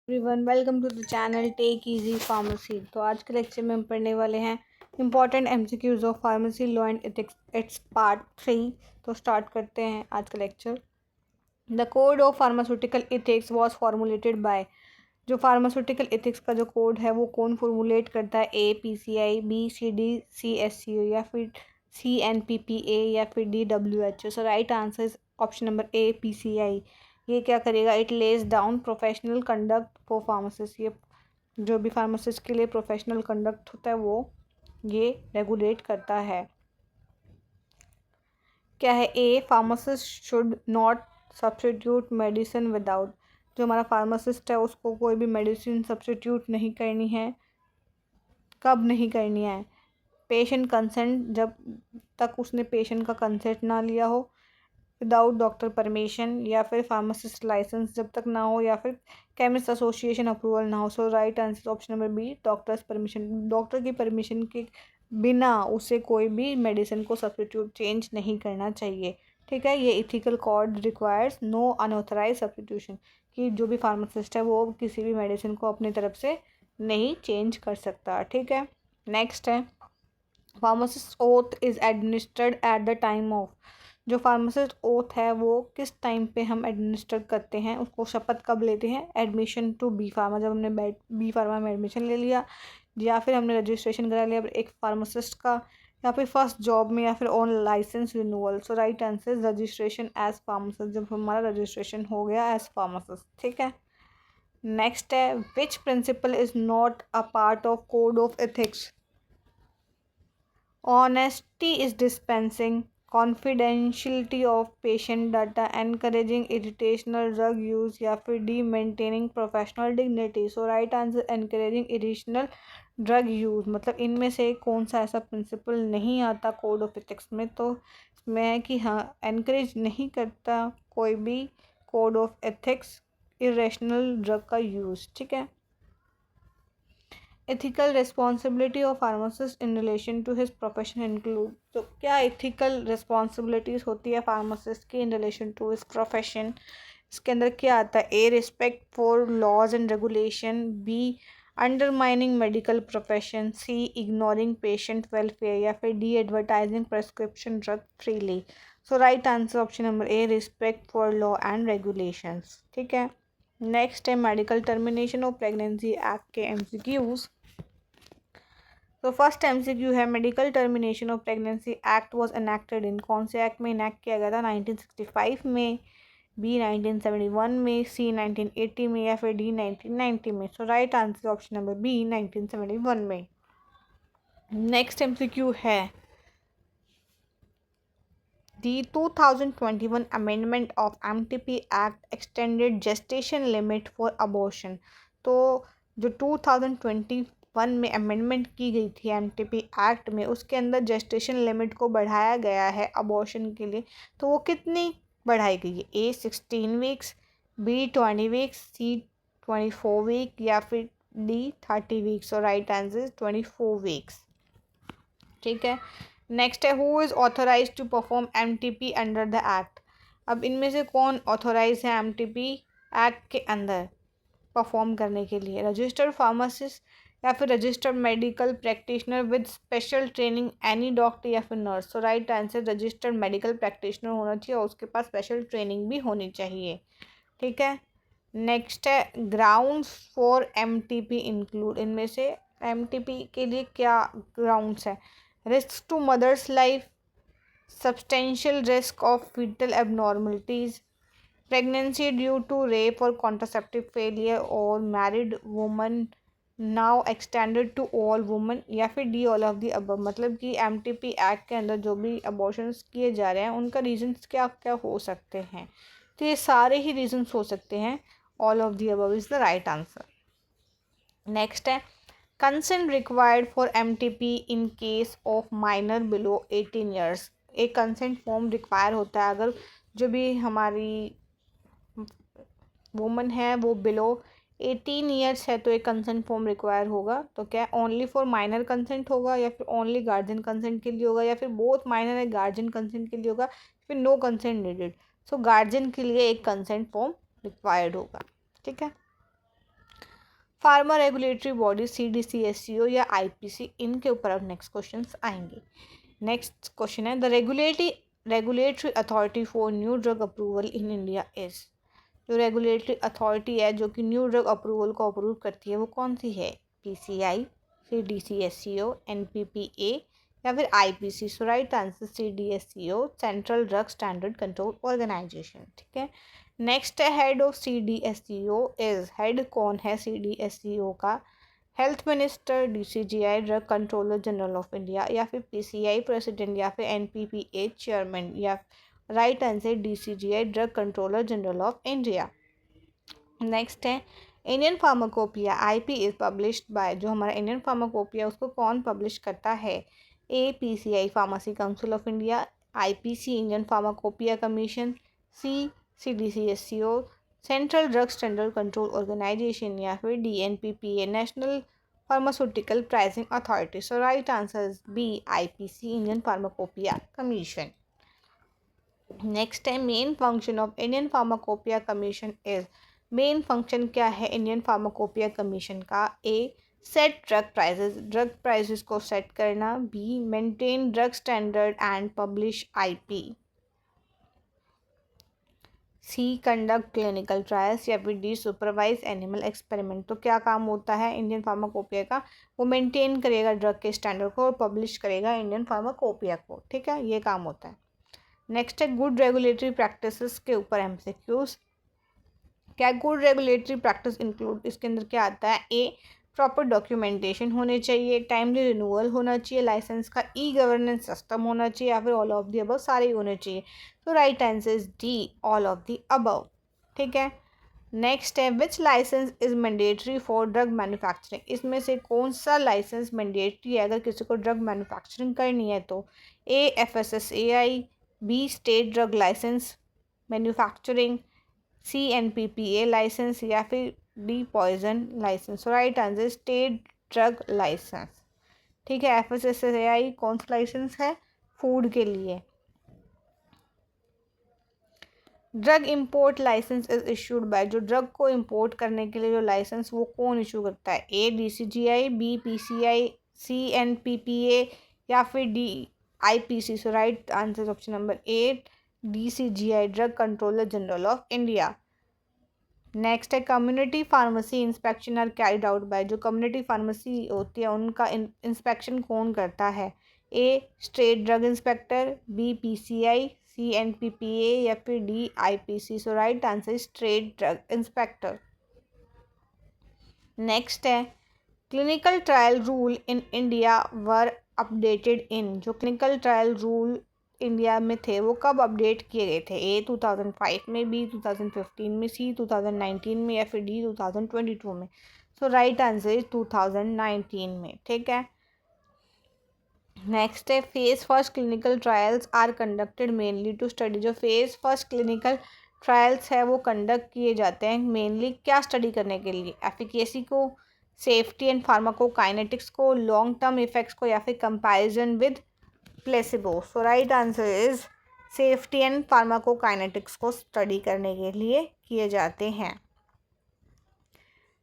Everyone welcome to the channel take easy pharmacy. तो आज के लेक्चर में हम पढ़ने वाले हैं important MCQs of pharmacy law and ethics it's part 3। तो स्टार्ट करते हैं आज का lecture. The code of pharmaceutical ethics was formulated by. जो फार्मास्यूटिकल एथिक्स का जो कोड है वो कौन फॉर्मुलेट करता है? APCI, BCD, CSCO या फिर CNPPA या फिर WHO। So right answer is option number APCI। ये क्या करेगा? It lays down professional conduct for pharmacist. ये जो भी फार्मासिस्ट के लिए प्रोफेशनल कंडक्ट होता है वो ये रेगुलेट करता है। क्या है? A, pharmacist should not substitute medicine without. जो हमारा फार्मासिस्ट है उसको कोई भी मेडिसिन सब्स्टिट्यूट नहीं करनी है। कब नहीं करनी है? पेशेंट कंसेंट, जब तक उसने पेशेंट का कंसेंट ना लिया हो, विदाउट डॉक्टर परमिशन, या फिर फार्मासिस्ट लाइसेंस जब तक ना हो, या फिर केमिस्ट एसोसिएशन अप्रूवल ना हो। So right answer option number B, doctor's permission. Doctor की परमिशन के बिना उसे कोई भी मेडिसिन को सब्स्टिट्यूट चेंज नहीं करना चाहिए। ठीक है, ये ethical code requires no unauthorise substitution, कि जो भी फार्मासिस्ट है वो किसी भी मेडिसिन को अपनी तरफ से नहीं चेंज कर सकता। ठीक है, नेक्स्ट है pharmacist oath is administered at the time of. जो फार्मासिस्ट ओथ है वो किस टाइम पे हम एडमिनिस्टर करते हैं, उसको शपथ कब लेते हैं? एडमिशन टू बी फार्मा, जब हमने बी फार्मा में एडमिशन ले लिया, या फिर हमने रजिस्ट्रेशन करा लिया एक फार्मासिस्ट का, या फिर फर्स्ट जॉब में, या फिर on licence renewal. So right answer registration as pharmacist, जब हमारा रजिस्ट्रेशन हो गया एज फार्मासिस्ट। ठीक है, नेक्स्ट है which principle is not a part of code of ethics. Honesty is dispensing, confidentiality of patient data, encouraging irrational drug use, या फिर D maintaining professional dignity. So right answer encouraging irrational drug use. मतलब इनमें से कौन सा ऐसा principal नहीं आता कोड ऑफ एथिक्स में? तो इसमें है कि हाँ, एनकरेज नहीं करता कोई भी code of ethics irrational drug का यूज़। ठीक है, ethical responsibility of pharmacist in relation to his profession include. तो क्या एथिकल रिस्पॉन्सिबिलिटीज़ होती है फार्मासिस्ट की in relation to his profession? इसके अंदर क्या आता है? A, respect for laws and regulation, B, undermining medical profession, C, ignoring patient welfare, या फिर D, advertising prescription drug freely. So right answer option number A, respect for law and regulations. ठीक है, next है medical termination of pregnancy act के MCQs. तो first MCQ है medical termination of pregnancy act was enacted इन। कौन से act में enact किया गया था? 1965 में, बी 1971 में, सी 1980 में, या फिर डी 1990 में। So right answer option number B 1971 में। नेक्स्ट एमसीक्यू है The 2021 amendment of MTP Act extended gestation limit for abortion। तो जो 2021 में अमेंडमेंट की गई थी MTP एक्ट में, उसके अंदर जेस्टेशन लिमिट को बढ़ाया गया है अबॉर्शन के लिए। तो वो कितनी बढ़ाई गई है? A 16 weeks, B 20 weeks, C 24 week, या फिर डी 30 वीक्स। और राइट आंसर 24 वीक्स। ठीक है, नेक्स्ट है who is authorise to perform MTP under the act. अब इनमें से कौन ऑथोराइज है MTP एक्ट के अंदर परफॉर्म करने के लिए? रजिस्टर्ड फार्मासिस्ट, या फिर registered medical practitioner with special training, any doctor, या फिर nurse. So right answer registered medical practitioner होना चाहिए और उसके पास स्पेशल ट्रेनिंग भी होनी चाहिए। ठीक है, नेक्स्ट है ग्राउंड्स फॉर MTP इंक्लूड। इनमें से MTP के लिए क्या ग्राउंड्स है? Risk to mother's life, substantial risk of fetal abnormalities, pregnancy due to rape or contraceptive failure, और married woman now extended to all women, या फिर D all of the above. मतलब कि MTP एक्ट के अंदर जो भी अबॉर्शंस किए जा रहे हैं उनका रीजंस क्या क्या हो सकते हैं? तो ये सारे ही रीजंस हो सकते हैं। All of the above is the right answer. Next है consent required for MTP in case of minor below 18 years. एक कंसेंट फॉर्म रिक्वायर होता है अगर जो भी हमारी वुमन है वो बिलो 18 ईयर्स है, तो एक कंसेंट फॉर्म रिक्वायर होगा। तो क्या ओनली फॉर माइनर कंसेंट होगा, या फिर ओनली गार्जियन कंसेंट के लिए होगा, या फिर both minor and guardian consent के लिए होगा, फिर नो कंसेंट नीडेड? सो गार्जियन के लिए एक कंसेंट फॉर्म रिक्वायर्ड होगा। ठीक है, फार्मा रेगुलेटरी बॉडी CDCSCO या IPC, इनके ऊपर अब नेक्स्ट क्वेश्चन आएंगे। नेक्स्ट क्वेश्चन है the regulatory authority for new drug approval in India is. जो रेगुलेटरी अथॉरिटी है जो कि न्यू ड्रग अप्रूवल को अप्रूव करती है वो कौन सी है? PCI, CDCSCO, NPPA या फिर IPC। So right answer CDSCO, central drug standard control organisation. ठीक है। नेक्स्ट है हेड ऑफ CDSCO इज। हेड कौन है CDSCO का? Health minister, DCGI drug controller general of India, या फिर PCI प्रेसिडेंट, या फिर NPPA चेयरमैन, या right answer DCGI drug controller general of India. Next है Indian pharmacopoeia IP is published by. जो हमारा इंडियन फार्माकोपिया उसको कौन पब्लिश करता है? PCI pharmacy council of India, IPC Indian pharmacopoeia commission, CDCSCO central drug standard control organisation, या फिर DNPPA national pharmaceutical pricing authority. So right answer is B, IPC Indian pharmacopoeia commission. Next है main function of Indian pharmacopoeia commission is. Main function क्या है Indian pharmacopoeia commission का? A, set drug prices, drug prices को set करना। B, maintain drug standard and publish IP। C, conduct clinical trials, या फिर D, supervise animal experiment. तो क्या काम होता है इंडियन फार्माकोपिया का? वो मेंटेन करेगा ड्रग के स्टैंडर्ड को और पब्लिश करेगा इंडियन फार्माकोपिया को। ठीक है, ये काम होता है। नेक्स्ट है गुड रेगुलेटरी प्रैक्टिसेस के ऊपर MCQs। क्या गुड रेगुलेटरी प्रैक्टिस इंक्लूड? इसके अंदर क्या आता है? A, प्रॉपर डॉक्यूमेंटेशन होने चाहिए, टाइमली रिन्यूअल होना चाहिए, लाइसेंस का गवर्नेंस सिस्टम होना चाहिए, या फिर ऑल ऑफ दी अबव, सारे ही होने चाहिए। तो right answer is D, all of the above. ठीक है। नेक्स्ट है which licence is mandatory for drug manufacturing. इसमें से कौन सा लाइसेंस मैंडेटरी है अगर किसी को ड्रग मैन्युफैक्चरिंग करनी है? तो A, FSSAI, B, state drug licence manufacturing, C, NPPA licence, या फिर D, poison licence. Right answer state drug licence. ठीक है। FSSAI कौन सा लाइसेंस है? फूड के लिए। Drug import licence is issued by. जो ड्रग को इम्पोर्ट करने के लिए जो लाइसेंस वो कौन इशू करता है? A, DCGI, B, PCI, C, NPPA, या फिर D, IPC। So right answer option number A, DCGI drug controller general of India. Next है community pharmacy inspection are carried out by. जो कम्युनिटी फार्मेसी होती है उनका inspection कौन करता है? A, state drug inspector, B, PCI, C, NPPA, या फिर D, IPC। So right answer state drug inspector. Next है clinical trial rule in India were updated in. जो क्लिनिकल ट्रायल रूल इंडिया में थे वो कब अपडेट किए गए थे? A, 2005 में, B, 2015 में, C, 2019 में, या फिर D, 2022 में। सो राइट आंसर इज 2019 में। ठीक है। नेक्स्ट है phase first clinical trials are conducted mainly to study. जो फेज फर्स्ट क्लिनिकल ट्रायल्स है वो कंडक्ट किए जाते हैं मेनली क्या स्टडी करने के लिए? एफिकेसी को, सेफ्टी एंड फार्माकोकाइनेटिक्स को, लॉन्ग टर्म इफेक्ट्स को, या फिर comparison with placebo. So right answer is safety and pharmacokinetics को स्टडी करने के लिए किए जाते हैं।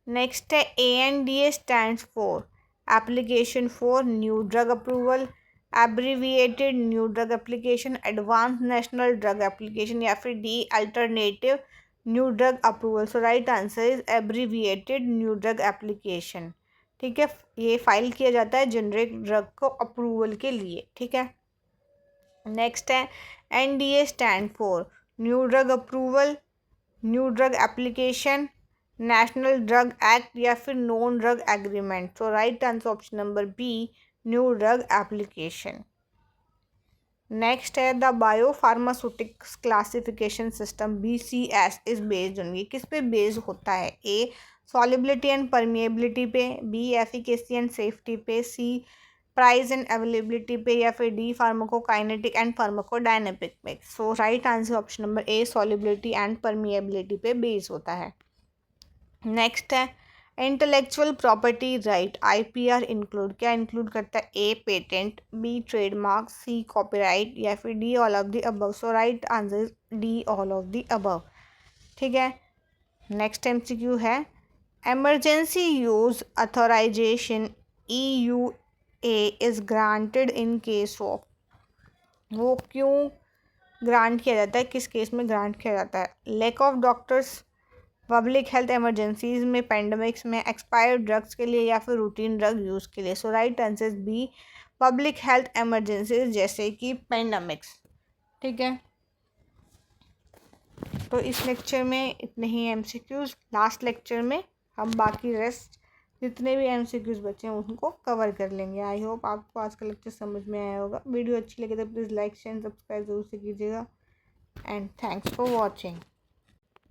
नेक्स्ट है ANDA stands for application for new drug approval, abbreviated new drug application, advance national drug application, या फिर D, alternative new drug approval. So right answer is abbreviated new drug application. ठीक है। ये फाइल किया जाता है generic drug को approval के लिए। ठीक है। नेक्स्ट है NDA stand for new drug approval, new drug application, national drug act, या फिर non drug agreement. So right answer option number B, new drug application. Next है the biopharmaceutics classification system BCS is based on. ये किस पे based होता है? A, solubility and permeability पे, B, efficacy and safety पे, C, प्राइस एंड अवेलेबिलिटी पे, या फिर D, फार्माकोकाइनेटिक एंड फार्माकोडायनेमिक पे। So right answer option number A, solubility and permeability पे बेस्ड होता है। नेक्स्ट है intellectual property right IPR include. क्या इंक्लूड करता है? A, patent, B, trademark, C, copyright, या फिर D, all of the above. So right answer D, all of the above. ठीक है। नेक्स्ट MCQ है emergency use authorization EUA is granted in case of, वो क्यों grant किया जाता है, किस केस में ग्रांट किया जाता है? Lack of doctors, public health emergencies में, पेंडेमिक्स में, एक्सपायर्ड ड्रग्स के लिए, या फिर रूटीन ड्रग यूज़ के लिए। So right answer B, public health emergencies जैसे कि पेंडेमिक्स। ठीक है, तो इस लेक्चर में इतने ही एमसीक्यूज़। लास्ट लेक्चर में हम बाकी रेस्ट जितने भी एमसीक्यूज़ बचे हैं उनको कवर कर लेंगे। आई होप आपको आज का लेक्चर समझ में आया होगा। वीडियो अच्छी लगे तो प्लीज़ लाइक शेयर सब्सक्राइब जरूर से कीजिएगा। And thanks for watching.